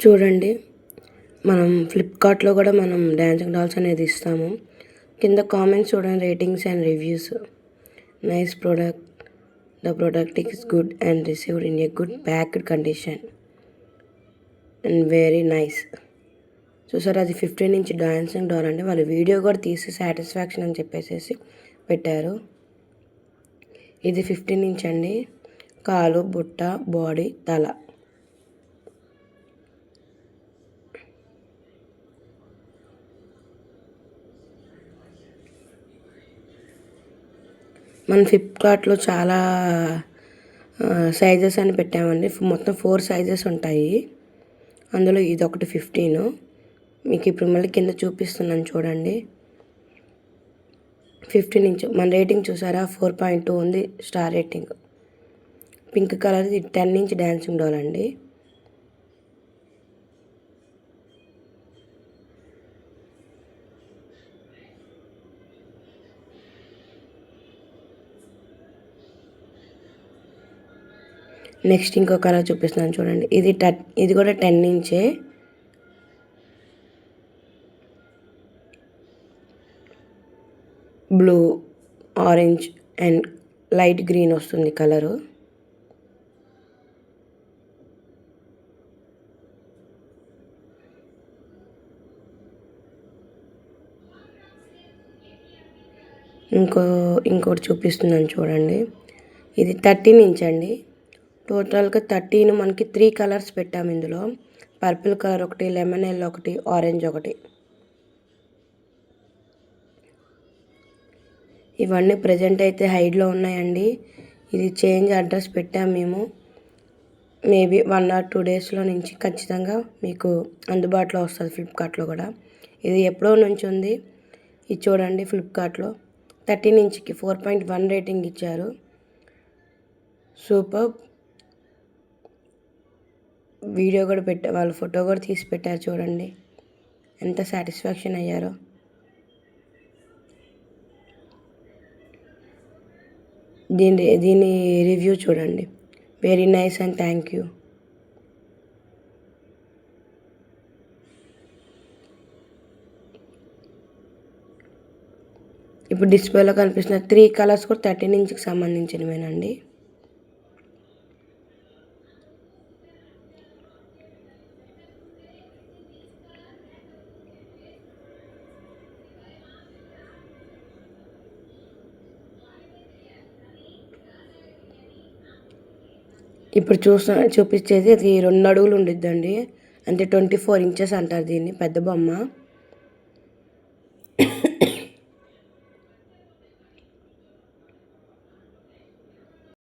చూడండి, మనం ఫ్లిప్కార్ట్లో కూడా మనం డాన్సింగ్ డాల్స్ అనేది ఇస్తాము. కింద కామెంట్స్ చూడండి, ratings and reviews. Nice product, the product is good and received in a good packed condition and very nice. చూసారు, అది 15 ఇంచ్ డాన్సింగ్ డాల్ అండి. వాళ్ళు వీడియో కూడా తీసి సాటిస్ఫాక్షన్ అని చెప్పేసి పెట్టారు. ఇది 15 ఇంచ్ అండి. కాలు, బుట్ట, బాడీ, తల. మన ఫ్లిప్కార్ట్లో చాలా సైజెస్ అని పెట్టామండి. మొత్తం 4 సైజెస్ ఉంటాయి. అందులో ఇదొకటి 15. మీకు ఇప్పుడు మళ్ళీ కింద చూపిస్తున్నాను చూడండి. 15 ఇంచ్. మన రేటింగ్ చూసారా, 4.2 ఉంది స్టార్ రేటింగ్. పింక్ కలర్, ఇది 10 ఇంచ్ డాన్సింగ్ డాల్ అండి. నెక్స్ట్ ఇంకో కలర్ చూపిస్తున్నాను చూడండి. ఇది కూడా 10 ఇంచే. Blue, orange and light green వస్తుంది కలరు. ఇంకోటి చూపిస్తున్నాను చూడండి. ఇది 13 ఇంచ్ అండి. టోటల్గా 13. మనకి 3 కలర్స్ పెట్టాము ఇందులో. పర్పుల్ కలర్ ఒకటి, లెమన్ ఎల్లో ఒకటి, ఆరెంజ్ ఒకటి. ఇవన్నీ ప్రజెంట్ అయితే హైడ్లో ఉన్నాయండి. ఇది చేంజ్ అడ్రస్ పెట్టాము మేము. మేబీ 1 or 2 డేస్లో నుంచి ఖచ్చితంగా మీకు అందుబాటులో వస్తుంది ఫ్లిప్కార్ట్లో కూడా. ఇది ఎప్పుడో నుంచి ఉంది. ఇది చూడండి, ఫ్లిప్కార్ట్లో 13 ఇంచ్కి 4.1 రేటింగ్ ఇచ్చారు. సూపర్. వీడియో కూడా వాళ్ళు ఫోటో కూడా తీసి పెట్టారు చూడండి, ఎంత సాటిస్ఫాక్షన్ అయ్యారో. దీని రివ్యూ చూడండి. Very nice and thank you. ఇప్పుడు డిస్ప్లేలో కనిపిస్తున్న 3 కలర్స్ కూడా 13 ఇంచ్కి సంబంధించినవేనండి. ఇప్పుడు చూపించేది అది 2 అడుగులు ఉండిద్దండి. అంటే 24 ఇంచెస్ అంటారు దీన్ని. పెద్ద బొమ్మ.